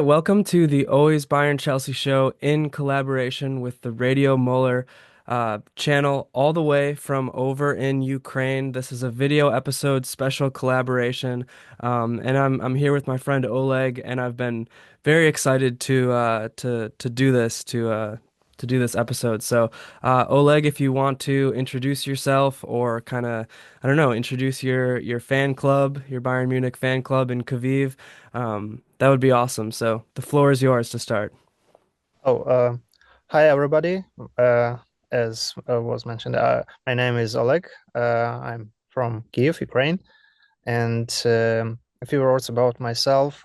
right, welcome to the Always Bayern Chelsea show in collaboration with the Radio Muller channel, all the way from over in Ukraine. This is a video episode special collaboration, and I'm here with my friend Oleg, and I've been very excited to do this to do this episode. So, Oleg, if you want to introduce yourself or kind of, I don't know, introduce your fan club, your Bayern Munich fan club in Kyiv, that would be awesome. So the floor is yours to start. Oh, hi everybody. As was mentioned, my name is Oleg. I'm from Kyiv, Ukraine, and a few words about myself.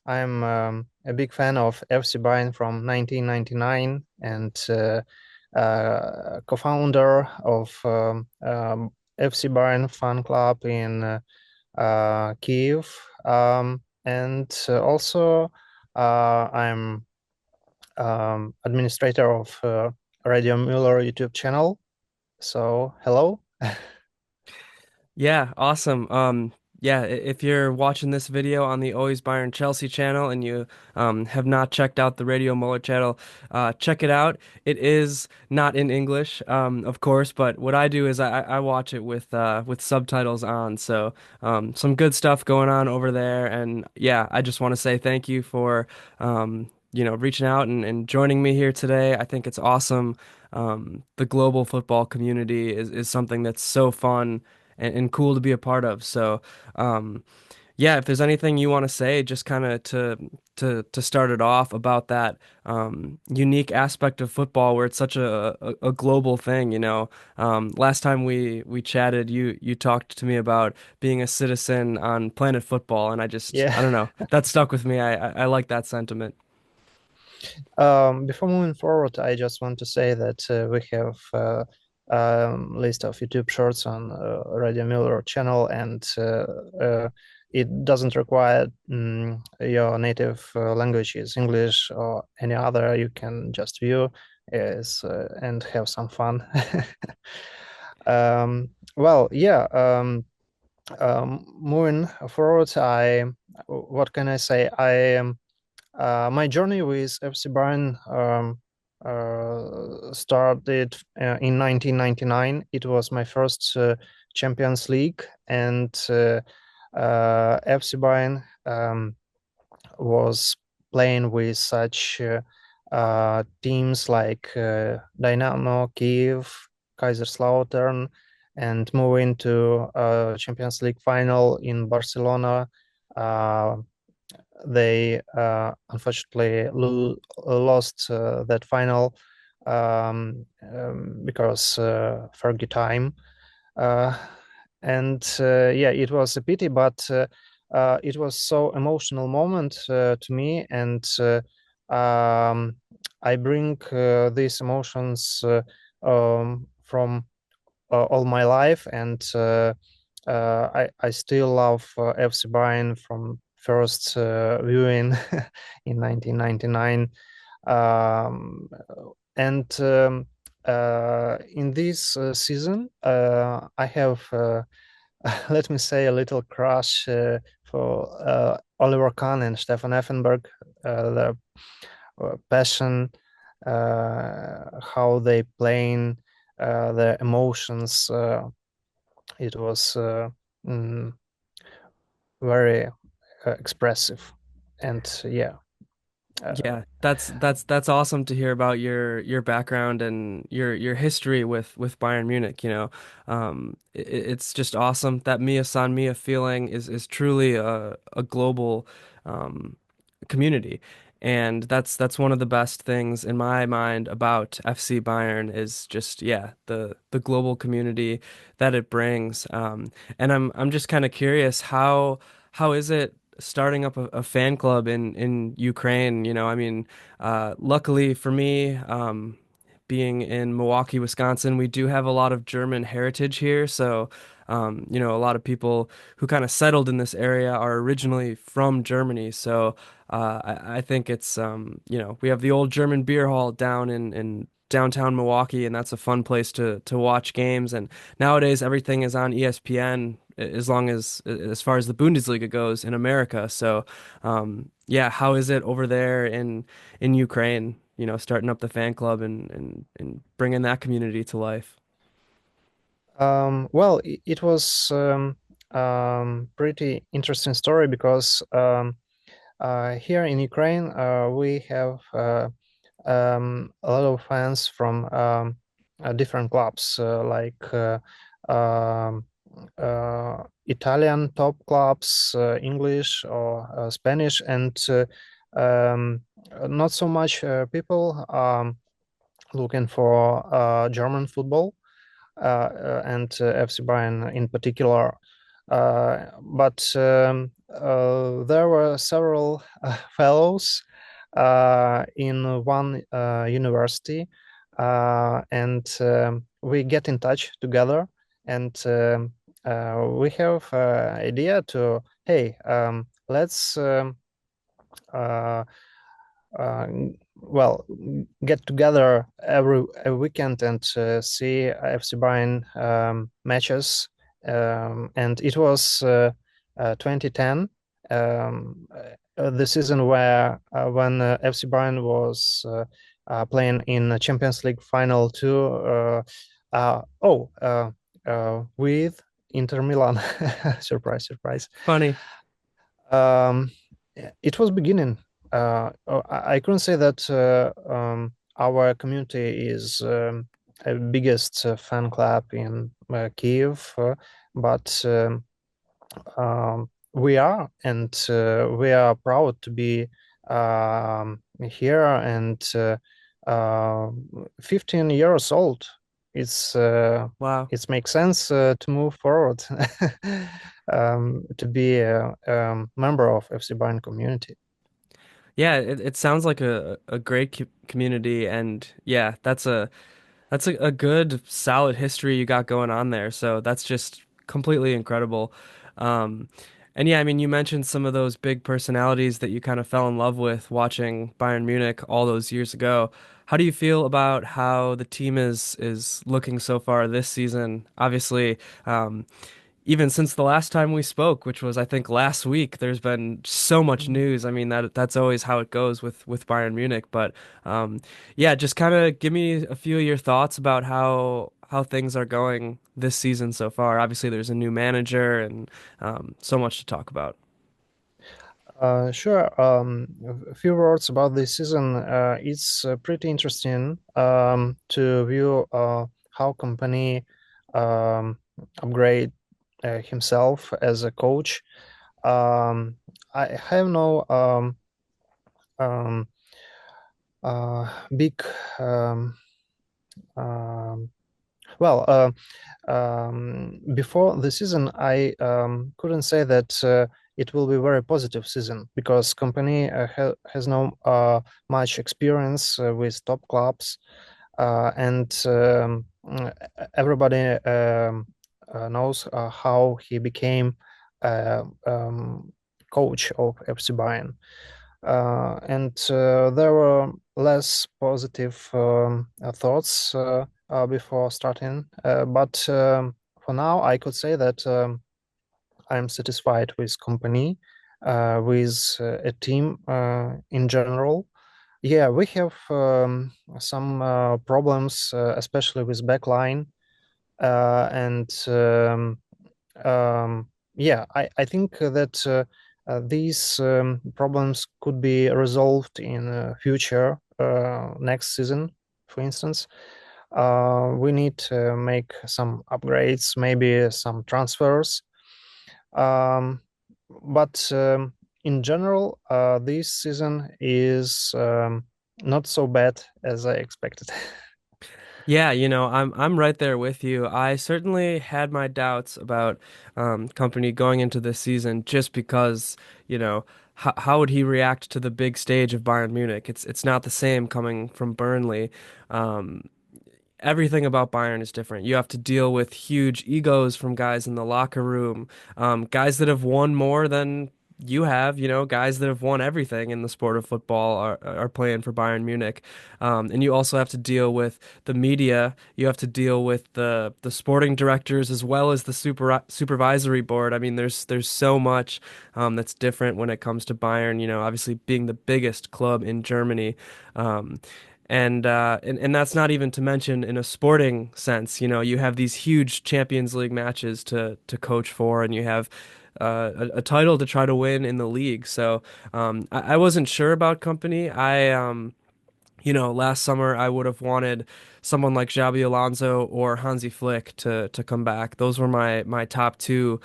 I'm a big fan of FC Bayern from 1999 and co-founder of FC Bayern fan club in Kyiv, and also I'm administrator of Radio Muller YouTube channel. So hello. Yeah, awesome. Yeah, if you're watching this video on the Always Bayern Chelsea channel and you have not checked out the Radio Muller channel, check it out. It is not in English, of course, but what I do is I watch it with subtitles on. So some good stuff going on over there. And yeah, I just want to say thank you for reaching out and joining me here today. I think it's awesome. The global football community is something that's so fun and cool to be a part of. So, yeah, if there's anything you want to say, just kind of to start it off about that unique aspect of football where it's such a global thing, you know. Last time we chatted, you talked to me about being a citizen on planet football, and I Yeah. don't know, that stuck with me. I like that sentiment. Before moving forward, I just want to say that we have list of YouTube shorts on Radio Muller channel, and it doesn't require your native language is English or any other. You can just view is and have some fun. Well, yeah. Moving forward, what can I say? My journey with FC Bayern started in 1999. It was my first Champions League, and FC Bayern was playing with such teams like Dynamo, Kyiv, Kaiserslautern, and moving to Champions League final in Barcelona. They unfortunately lost that final because Fergie time. Uh, and yeah, it was a pity, but it was so emotional moment to me, and I bring these emotions from all my life, and I still love FC Bayern from first viewing in 1999. And in this season, I have, let me say, a little crush for Oliver Kahn and Stefan Effenberg, their passion, how they playing, their emotions. It was very expressive, and yeah. Yeah, that's awesome to hear about your background and your history with Bayern Munich, you know. It's just awesome. That Mia San Mia feeling is truly a global community. And that's one of the best things in my mind about FC Bayern is just yeah, the global community that it brings. And I'm just kind of curious how is it starting up a fan club in Ukraine, you know, I mean, luckily for me, being in Milwaukee, Wisconsin, we do have a lot of German heritage here. So, you know, a lot of people who kind of settled in this area are originally from Germany. So, I think it's, you know, we have the old German beer hall down in downtown Milwaukee, and that's a fun place to watch games. And nowadays, everything is on ESPN as long as far as the Bundesliga goes in America. So, yeah, how is it over there in Ukraine? You know, starting up the fan club and bringing that community to life. Well, it was pretty interesting story because here in Ukraine we have a lot of fans from different clubs um, Italian top clubs, English or Spanish, and um, not so much people looking for German football, and FC Bayern in particular. But there were several fellows in one university, and we get in touch together, and we have idea to, hey, let's uh, uh, well, get together every weekend and see FC Bayern matches. And it was 2010, the season where when FC Bayern was playing in the Champions League final two. With Inter Milan. Surprise, surprise. Funny. Um, it was beginning. I couldn't say that our community is a biggest fan club in Kyiv, but we are, and we are proud to be here and uh, 15 years old. It's Wow. it makes sense to move forward, to be a member of FC Bayern community. Yeah, it sounds like a great community, and yeah, that's a good solid history you got going on there. So that's just completely incredible. Um, and yeah, I mean, you mentioned some of those big personalities that you kind of fell in love with watching Bayern Munich all those years ago. How do you feel about how the team is looking so far this season? Obviously, even since the last time we spoke, which was I think last week, there's been so much news. I mean that's always how it goes with Bayern Munich. But yeah, just kind of give me a few of your thoughts about how things are going this season so far. Obviously, there's a new manager and so much to talk about. Sure. A few words about this season. It's pretty interesting to view how company um, upgrade himself as a coach. Um, I have no um, big um, um, well. Before the season, I couldn't say that it will be very positive season because company has no much experience with top clubs, and everybody knows how he became coach of FC Bayern. And there were less positive thoughts before starting. But for now, I could say that I'm satisfied with company, with a team in general. Yeah, we have some problems, especially with backline, and yeah, I think that these problems could be resolved in future, next season, for instance. We need to make some upgrades, maybe some transfers. Um, but in general, this season is not so bad as I expected. Yeah, you know, I'm right there with you. I certainly had my doubts about Company going into this season just because, you know, how would he react to the big stage of Bayern Munich? It's not the same coming from Burnley. Um, Everything about Bayern is different. You have to deal with huge egos from guys in the locker room, guys that have won more than you have, guys that have won everything in the sport of football are playing for Bayern Munich. And you also have to deal with the media. You have to deal with the sporting directors as well as the supervisory board. I mean, there's so much that's different when it comes to Bayern, obviously being the biggest club in Germany. Um, and that's not even to mention in a sporting sense, you have these huge Champions League matches to coach for, and you have a title to try to win in the league. So I wasn't sure about Company. Last summer I would have wanted someone like Xabi Alonso or Hansi Flick to come back. Those were my top two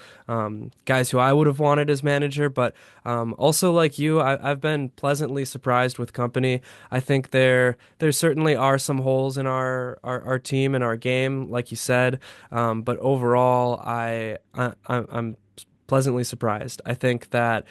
guys who I would have wanted as manager. But also like you, I've been pleasantly surprised with Company. I think there certainly are some holes in our team and our game, like you said. But overall, I'm pleasantly surprised. I think that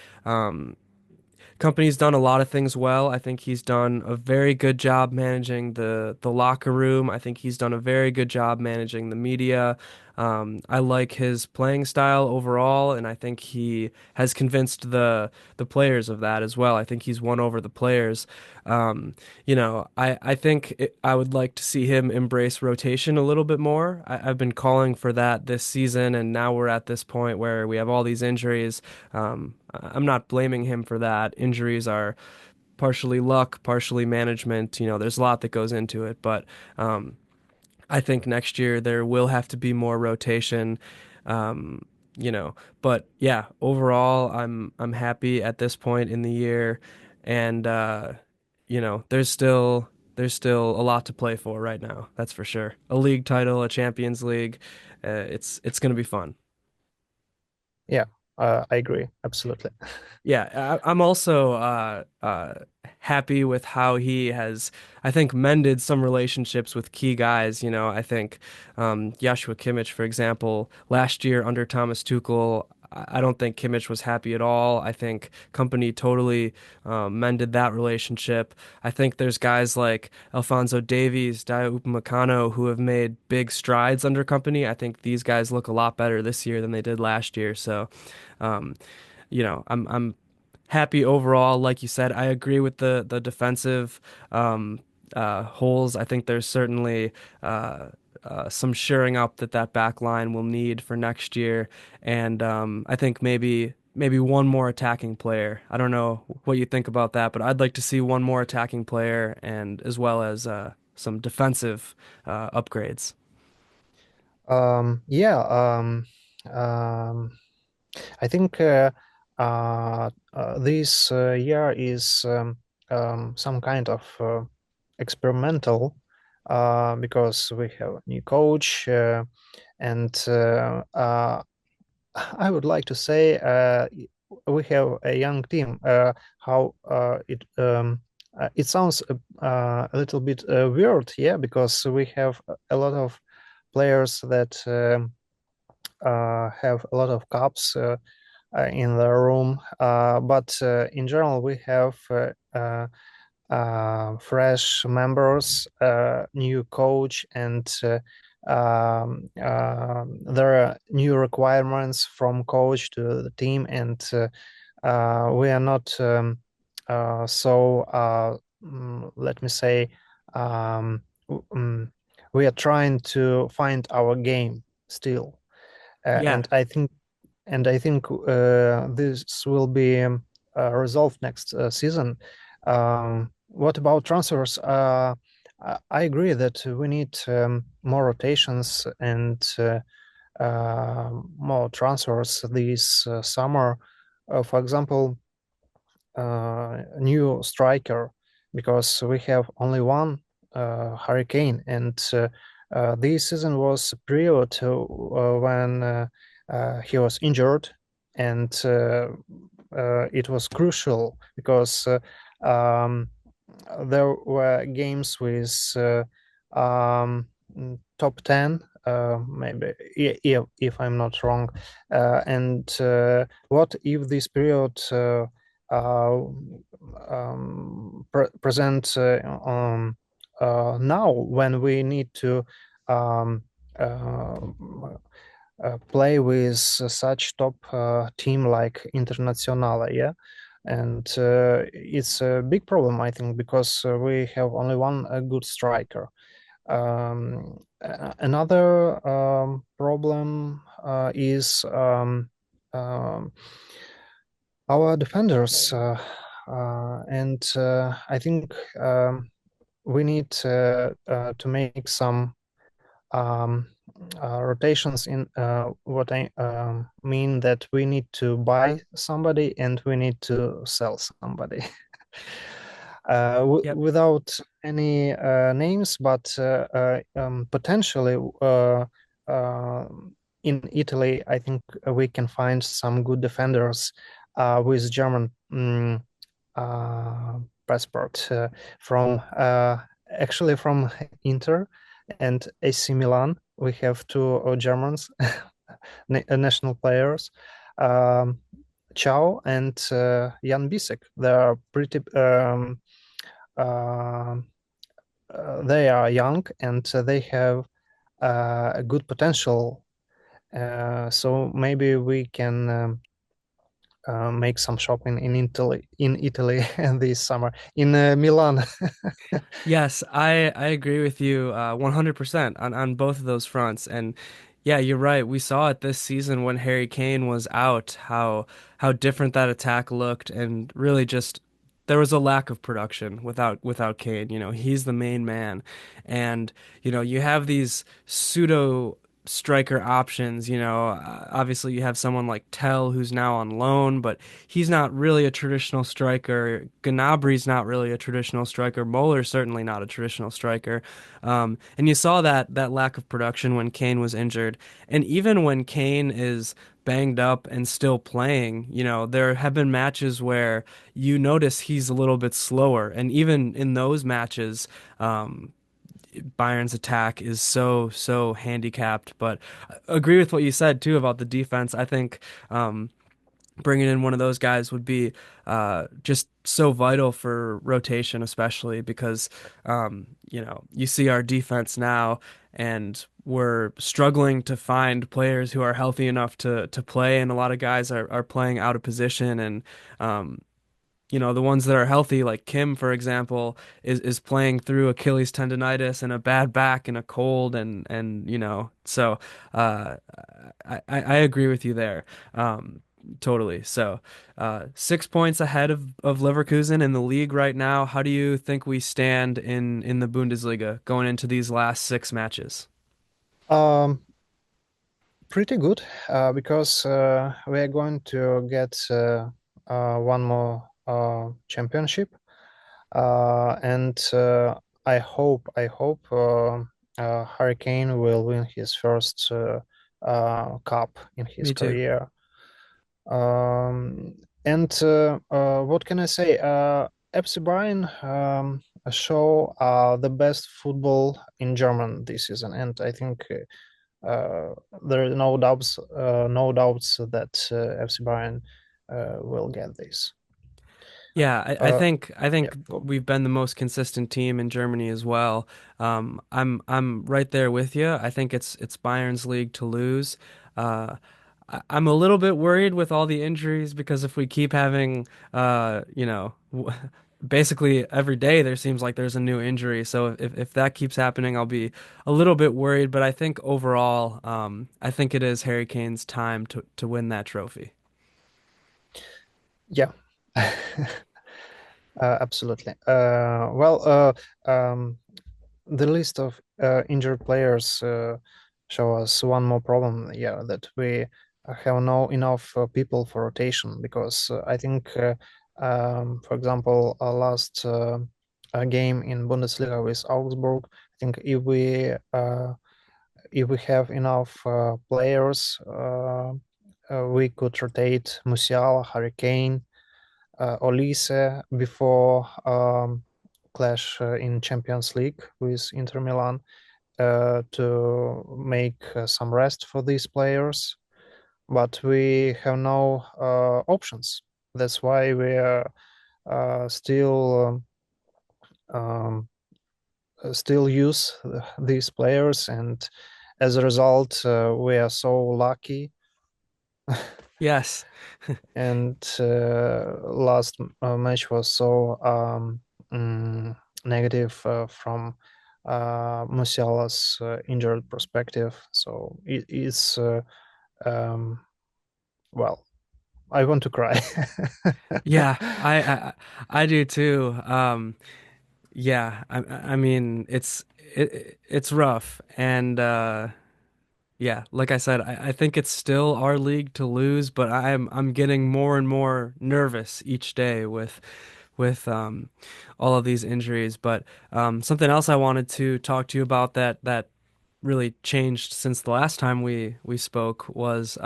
Company's done a lot of things well. I think he's done a very good job managing the locker room. I think he's done a very good job managing the media. I like his playing style overall, and I think he has convinced the players of that as well. I think he's won over the players. I think I would like to see him embrace rotation a little bit more. I've been calling for that this season, and now we're at this point where we have all these injuries. I'm not blaming him for that. Injuries are partially luck, partially management. There's a lot that goes into it, but I think next year there will have to be more rotation. Um, but yeah, overall, I'm happy at this point in the year, and there's still a lot to play for right now. That's for sure. A league title, a Champions League. It's gonna be fun. Yeah, I agree. Absolutely. Yeah, I'm also happy with how he has, I think, mended some relationships with key guys. I think Joshua Kimmich, for example, last year under Thomas Tuchel, I don't think Kimmich was happy at all. I think Company totally mended that relationship. I think there's guys like Alphonso Davies, Dayot Upamecano who have made big strides under Company. I think these guys look a lot better this year than they did last year. So. Um, I'm happy overall. Like you said, I agree with the defensive holes. I think there's certainly some shoring up that back line will need for next year, and I think maybe one more attacking player. I don't know what you think about that, but I'd like to see one more attacking player and as well as some defensive upgrades. Yeah, um, I think this year is some kind of experimental because we have a new coach and I would like to say we have a young team. How it sounds a little bit weird, yeah, because we have a lot of players that have a lot of cups in the room, but in general we have fresh members, new coach, and there are new requirements from coach to the team, and we are not let me say, um, we are trying to find our game still, Yeah, and I think this will be resolved next season. What about transfers? I agree that we need more rotations and more transfers this summer. For example, new striker, because we have only one, Harry Kane, and this season was a period when he was injured, and it was crucial because there were games with top 10, maybe, if I'm not wrong. And what if this period uh, present now when we need to um, uh, play with such top team like Internazionale, yeah. And it's a big problem, I think, because we have only one good striker. Another problem is our defenders, and I think we need to make some um, rotations in what I mean that we need to buy somebody and we need to sell somebody. Yep. Without any names, but potentially uh, in Italy, I think we can find some good defenders with German passport from actually from Inter and AC Milan. We have two Germans national players. Um, Chow and Jan Bisek. They are pretty. Uh, they are young and they have a good potential. So maybe we can make some shopping in Italy. In Italy this summer in Milan. Yes, I agree with you 100% on both of those fronts. And yeah, you're right. We saw it this season when Harry Kane was out, how different that attack looked, and really just there was a lack of production without Kane. You know, he's the main man. And you know, you have these pseudo striker options. You know, obviously you have someone like Tell who's now on loan, but he's not really a traditional striker. Gnabri's not really a traditional striker. Muller's certainly not a traditional striker. And you saw that lack of production when Kane was injured, and even when Kane is banged up and still playing, you know, there have been matches where you notice he's a little bit slower, and even in those matches, Bayern's attack is so handicapped. But I agree with what you said too about the defense. I think bringing in one of those guys would be just so vital for rotation, especially because you know, you see our defense now, and we're struggling to find players who are healthy enough to play, and a lot of guys are playing out of position, and you know, the ones that are healthy, like Kim, for example, is playing through Achilles tendonitis and a bad back and a cold, and you know, so uh, I agree with you there, totally. So 6 points ahead of Leverkusen in the league right now. How do you think we stand in the Bundesliga going into these last six matches? um, Pretty good because we are going to get one more championship. And I hope Harry Kane will win his first cup in his Me too. career. Um, and what can I say? FC Bayern show the best football in German this season, and I think there is no doubts that FC Bayern will get this. Yeah, Uh, I yeah. think we've been the most consistent team in Germany as well. I'm right there with you. I think it's Bayern's league to lose. I'm a little bit worried with all the injuries because if we keep having, you know, basically every day there seems like there's a new injury. So if that keeps happening, I'll be a little bit worried. But I think overall, I think it is Harry Kane's time to win that trophy. Yeah. Absolutely. The list of injured players show us one more problem. Yeah, that we have no enough people for rotation because I think, for example, last game in Bundesliga with Augsburg, I think if we have enough players, we could rotate Musiala, Harry Kane, Olise before clash in Champions League with Inter Milan to make some rest for these players. But we have no options. That's why we are still um, still use these players, and as a result, we are so lucky. Yes. And last match was so negative from Musiala's injured perspective. So it is um, well, I want to cry. Yeah, I do too. Yeah, I mean it's rough, and yeah, like I said, I think it's still our league to lose, but I'm getting more and more nervous each day with all of these injuries. But something else I wanted to talk to you about that really changed since the last time we spoke was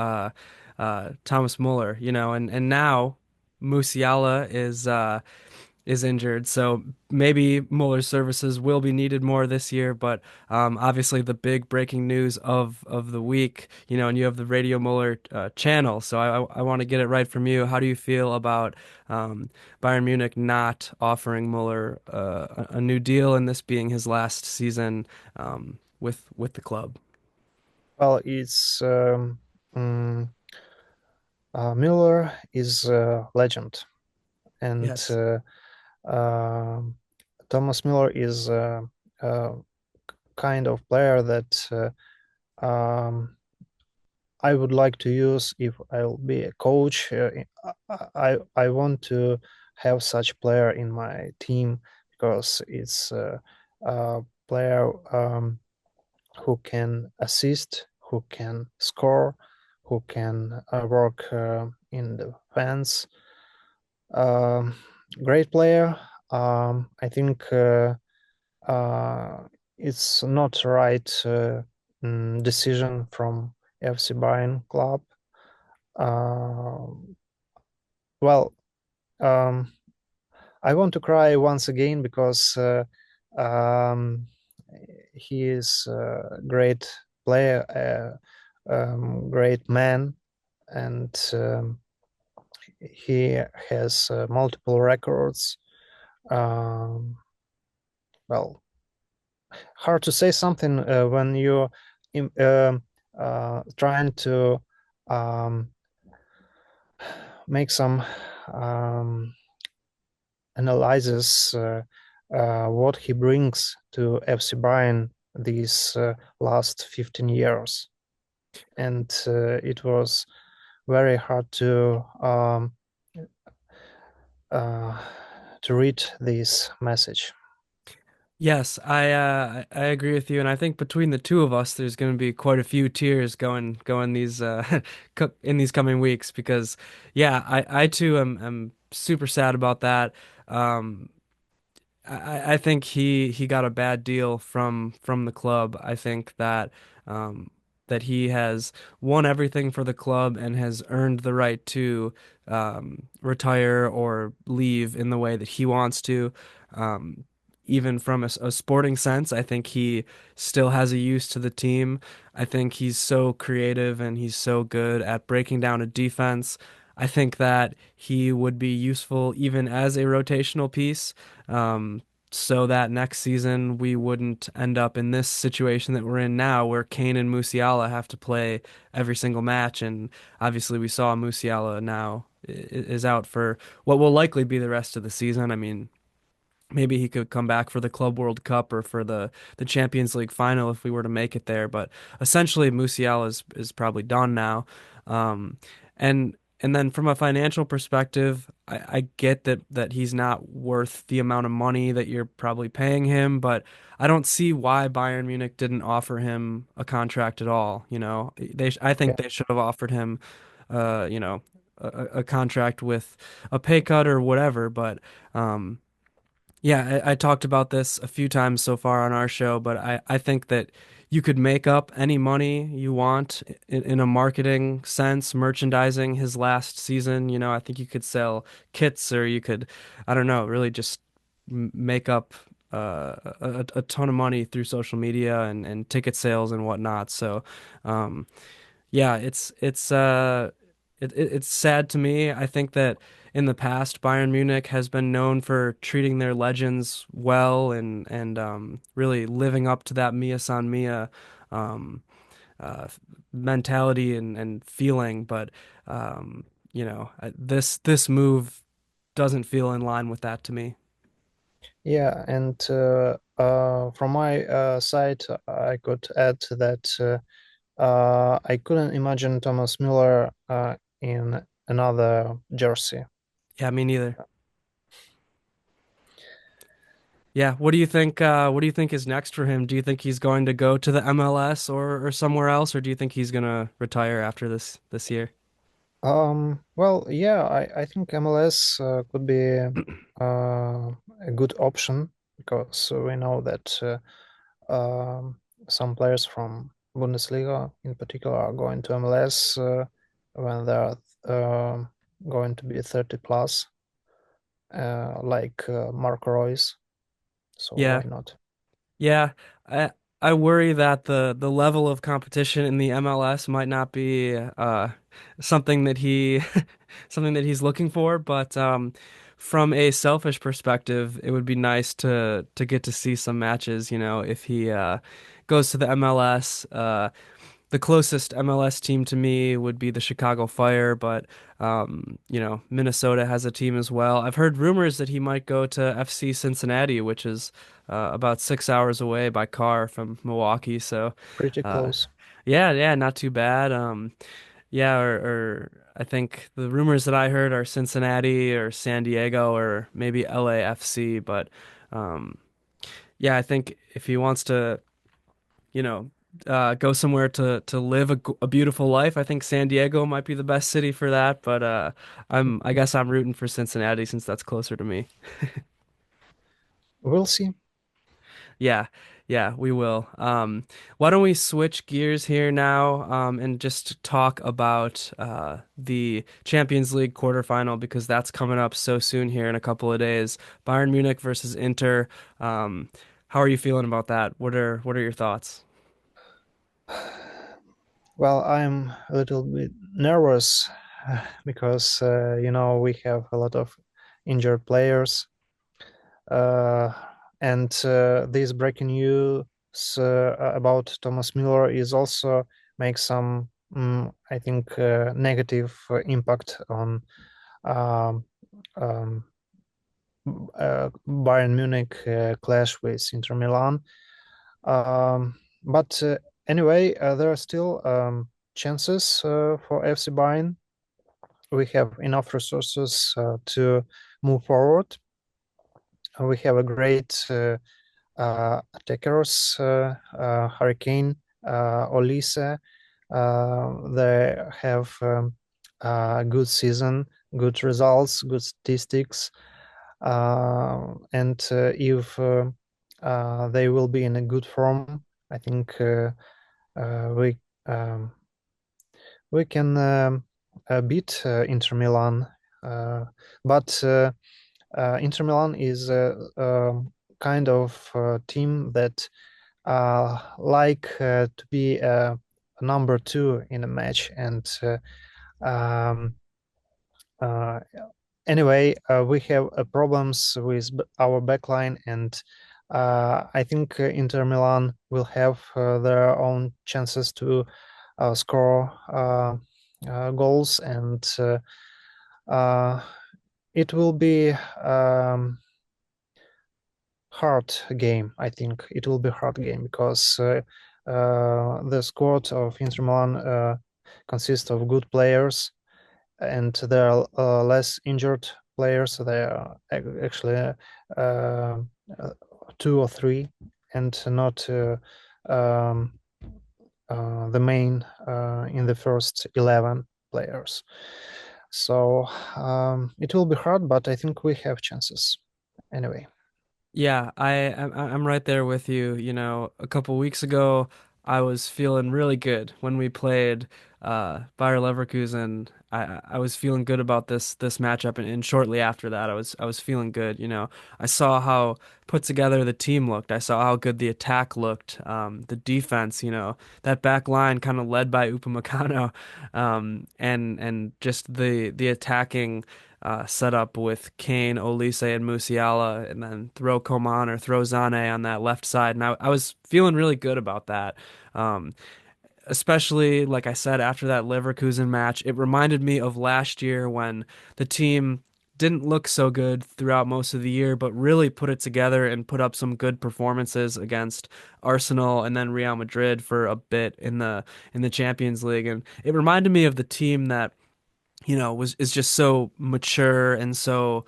Thomas Muller, and now Musiala is injured, so maybe Muller's services will be needed more this year. But obviously, the big breaking news of the week, and you have the Radio Muller channel, so I want to get it right from you. How do you feel about Bayern Munich not offering Muller a new deal, and this being his last season with the club? Well, it's mm, Müller is a legend, and Yes. um Thomas Müller is a kind of player that I would like to use if I'll be a coach. I want to have such player in my team because it's a player who can assist, who can score, who can work in the fence. Um, Great player. I think uh, it's not right decision from FC Bayern club. Uh, well, um, I want to cry once again because um, he is a great player, great man, and he has multiple records. Um, well, hard to say something when you're trying to um, make some um, analyzes what he brings to FC Bayern these last 15 years. And it was very hard uh, to read this message. Yes, I agree with you, and I think between the two of us, there's going to be quite a few tears going these in these coming weeks because, yeah, I too am super sad about that. Um, I think he got a bad deal from the club. I think um, that he has won everything for the club and has earned the right to retire or leave in the way that he wants to. Um, Even from a sporting sense, I think he still has a use to the team. I think he's so creative and he's so good at breaking down a defense. I think that he would be useful even as a rotational piece, um, so that next season we wouldn't end up in this situation that we're in now, where Kane and Musiala have to play every single match. And obviously, we saw Musiala now is out for what will likely be the rest of the season. I mean, maybe he could come back for the Club World Cup or for the Champions League final if we were to make it there. But essentially, Musiala is probably done now. Um, and then from a financial perspective, I get that he's not worth the amount of money that you're probably paying him, but I don't see why Bayern Munich didn't offer him a contract at all. I think Yeah. they should have offered him, uh, you know, a contract with a pay cut or whatever. But yeah, I talked about this a few times so far on our show, but I think that you could make up any money you want in a marketing sense, merchandising his last season. I think you could sell kits or you could, I don't know, really just make up a ton of money through social media and ticket sales and whatnot. So, um, yeah, it's sad to me. I think that in the past, Bayern Munich has been known for treating their legends well and really living up to that Mia San Mia. Um, uh, mentality and feeling, but this move doesn't feel in line with that to me. Yeah, and from my side, I could add that I couldn't imagine Thomas Muller in another jersey. Yeah, me neither. Yeah, what do you think is next for him? Do you think he's going to go to the MLS or somewhere else, or do you think he's gonna retire after this year? Well, yeah, I think MLS could be a good option because we know that some players from Bundesliga, in particular, are going to MLS when they're going to be 30 plus, like Marco Reus. So Yeah. why not? Yeah, I worry that the level of competition in the MLS might not be something that he something that he's looking for, but from a selfish perspective, it would be nice to get to see some matches, if he goes to the MLS. The closest MLS team to me would be the Chicago Fire, but Minnesota has a team as well. I've heard rumors that he might go to FC Cincinnati, which is about 6 hours away by car from Milwaukee. So, Pretty uh, close. yeah, not too bad. Yeah, or I think the rumors that I heard are Cincinnati or San Diego or maybe LAFC, but um, yeah, I think if he wants to go somewhere to live a beautiful life. I think San Diego might be the best city for that, but I guess I'm rooting for Cincinnati since that's closer to me. We'll see. Yeah, yeah, we will. Why don't we switch gears here now, and just talk about the Champions League quarterfinal because that's coming up so soon here in a couple of days. Bayern Munich versus Inter. How are you feeling about that? What are your thoughts? Well, I'm a little bit nervous because we have a lot of injured players, uh, and this breaking news about Thomas Muller is also makes some, I think, negative impact on um, um, Bayern Munich clash with Inter Milan. But anyway, there are still chances for FC Bayern. We have enough resources to move forward. We have a great attackers, Harry Kane, Olise. They have a good season, good results, good statistics. And if they will be in a good form, I think uh, we um, we can beat Inter Milan. But Inter Milan is a kind of team that like to be number two in a match. And um, uh, anyway, we have problems with our backline, and I think Inter Milan will have their own chances to score goals, and uh, it will be hard game. I think it will be hard game because the squad of Inter Milan consists of good players, and there are less injured players. There are actually uh, two or three, and not um, the main in the first 11 players. So it will be hard, but I think we have chances anyway. Yeah, I'm right there with you. A couple weeks ago, I was feeling really good when we played Bayer Leverkusen. I was feeling good about this matchup, and shortly after that, I was feeling good. I saw how put together the team looked. I saw how good the attack looked. The defense, that back line kind of led by Upamecano, and just the attacking set up with Kane, Olise, and Musiala, and then throw Coman or throw Zane on that left side. And I was feeling really good about that. Um, especially like I said after that Leverkusen match, it reminded me of last year when the team didn't look so good throughout most of the year, but really put it together and put up some good performances against Arsenal and then Real Madrid for a bit in the Champions League. And it reminded me of the team that was is just so mature and so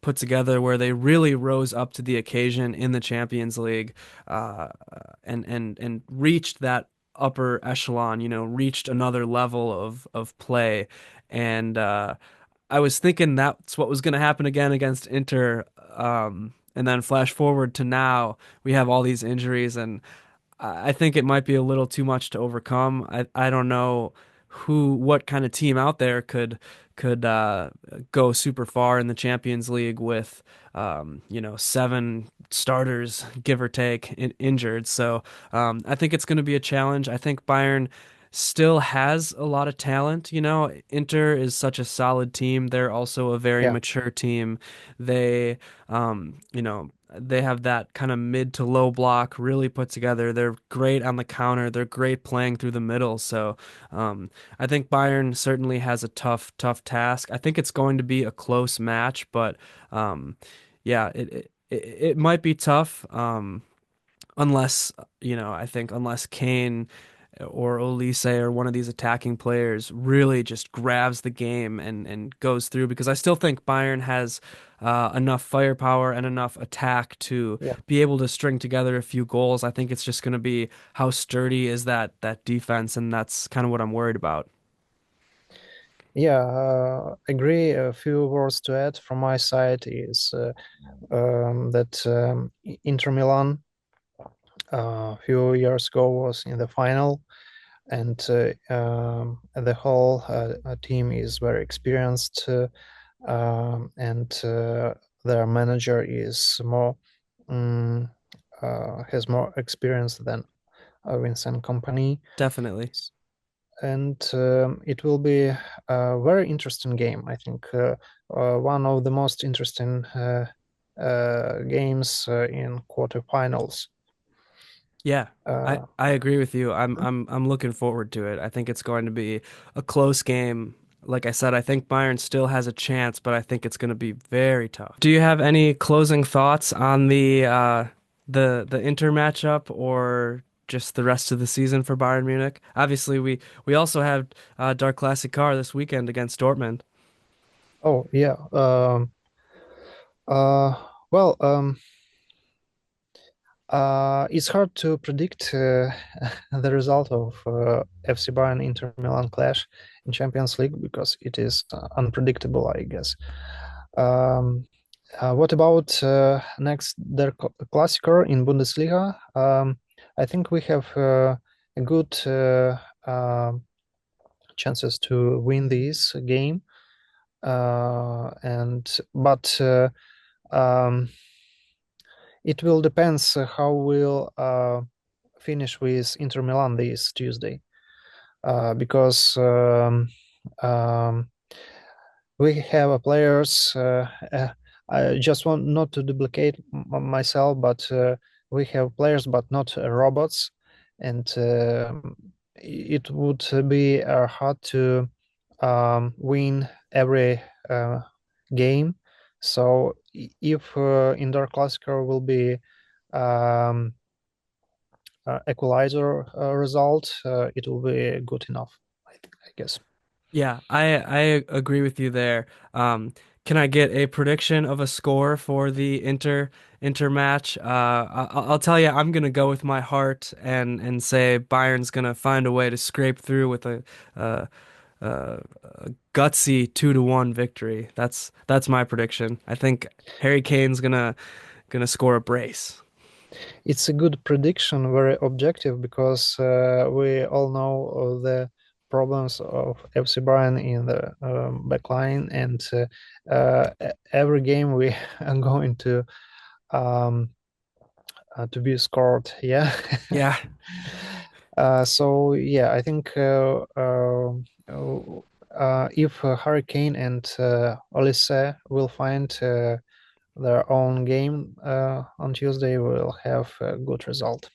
put together where they really rose up to the occasion in the Champions League uh, and reached that upper echelon, reached another level of play. And I was thinking that's what was going to happen again against Inter. And then flash forward to now, we have all these injuries, and I think it might be a little too much to overcome. I don't know what kind of team out there could go super far in the Champions League with seven starters give or take injured. So I think it's going to be a challenge. I think Bayern still has a lot of talent. Inter is such a solid team. They're also a very Yeah. mature team. They they have that kind of mid to low block really put together. They're great on the counter. They're great playing through the middle. So I think Bayern certainly has a tough task. I think it's going to be a close match, but um, yeah, it might be tough. Unless, I think unless Kane or Olise or one of these attacking players really just grabs the game and goes through, because I still think Bayern has enough firepower and enough attack to Yeah. be able to string together a few goals. I think it's just going to be how sturdy is that defense, and that's kind of what I'm worried about. Yeah, agree. A few words to add from my side is that Inter Milan a few years ago was in the final, and the whole team is very experienced, and their manager is more um, has more experience than Vincent Kompany, Definitely. and it will be a very interesting game. I think one of the most interesting games in quarterfinals. Yeah, I Uh, I agree with you. I'm looking forward to it. I think it's going to be a close game. Like I said, I think Bayern still has a chance, but I think it's going to be very tough. Do you have any closing thoughts on the Inter matchup or just the rest of the season for Bayern Munich? Obviously, we also have Der Klassiker this weekend against Dortmund. oh yeah. Uh, well, it's hard to predict the result of FC Bayern Inter Milan clash in Champions League because it is unpredictable, I guess. Um, what about next Der Klassiker in Bundesliga? I think we have a good chances to win this game, and but um, it will depends how we'll finish with Inter Milan this Tuesday, because we have a players. I just want not to duplicate myself, but we have players, but not robots, and it would be hard to win every game. So if indoor classical will be um, equalizer result, it will be good enough, I guess. Yeah, I agree with you there. Can I get a prediction of a score for the Inter match? I'll tell you, I'm gonna go with my heart and say Bayern's gonna find a way to scrape through with a, a gutsy 2-1 victory. That's my prediction. I think Harry Kane's gonna score a brace. It's a good prediction, very objective, because we all know the problems of FC Bayern in the backline, and every game we are going um, to be scored. Yeah. Yeah, So yeah, I think if Harry Kane and Olise will find their own game on Tuesday, we'll have a good result.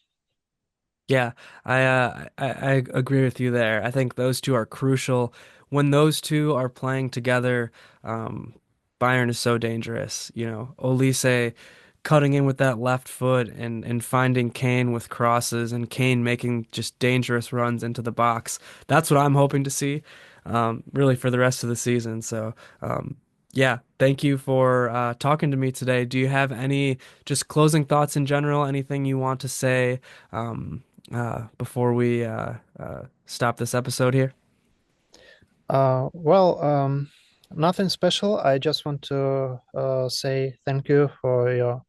Yeah, I agree with you there. I think those two are crucial. When those two are playing together, um, Bayern is so dangerous. You know, Olise cutting in with that left foot and finding Kane with crosses and Kane making just dangerous runs into the box. That's what I'm hoping to see, really for the rest of the season. So, yeah, thank you for talking to me today. Do you have any just closing thoughts in general? Anything you want to say? Before we stop this episode here. Well, nothing special. I just want to say thank you for your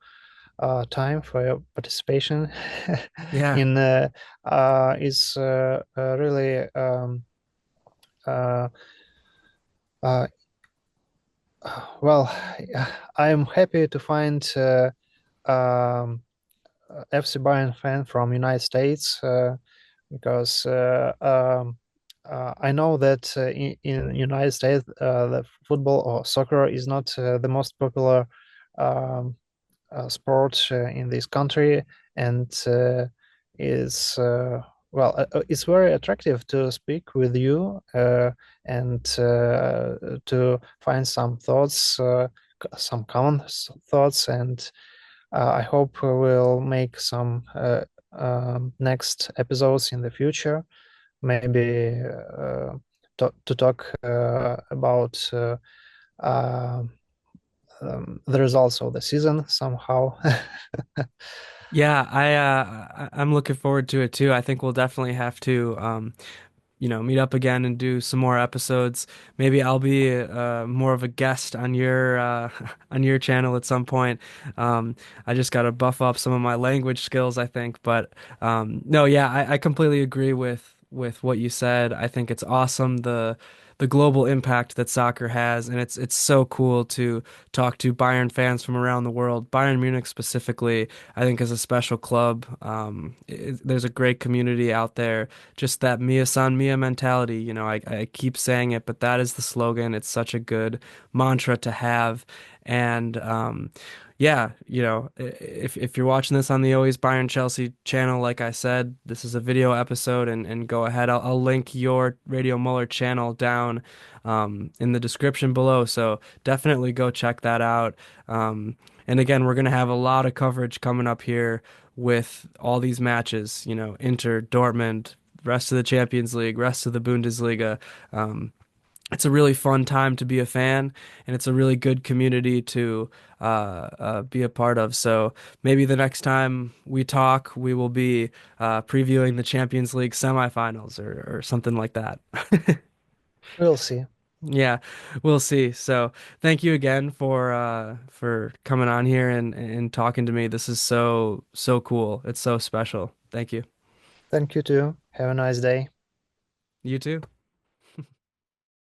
time, for your participation Yeah. in is really uh, uh, well, I'm happy to find um, FC Bayern fan from United States because I know that in United States the football or soccer is not the most popular um, sport in this country, and is it's very attractive to speak with you and to find some thoughts, some common thoughts, and I hope we'll make some next episodes in the future. Maybe to talk about uh, the results of the season somehow. Yeah, I'm looking forward to it too. I think we'll definitely have to meet up again and do some more episodes. Maybe I'll be more of a guest on your on your channel at some point. I just got to buff up some of my language skills, I think. But no, yeah, I completely agree with what you said. I think it's awesome the global impact that soccer has, and it's so cool to talk to Bayern fans from around the world. Bayern Munich specifically, I think, is a special club. There's a great community out there, just that Mia San Mia mentality. You know, I keep saying it, but that is the slogan. It's such a good mantra to have. And yeah, if you're watching this on the Always Bayern Chelsea channel, like I said, this is a video episode, and go ahead. I'll link your Radio Muller channel down in the description below. So definitely go check that out. And again, we're gonna have a lot of coverage coming up here with all these matches, Inter, Dortmund, rest of the Champions League, rest of the Bundesliga. Um, it's a really fun time to be a fan, and it's a really good community to be a part of. So maybe the next time we talk, we will be previewing the Champions League semifinals or something like that. We'll see. Yeah, we'll see. So thank you again for coming on here and talking to me. This is so cool. It's so special. Thank you. Thank you too. Have a nice day. You too.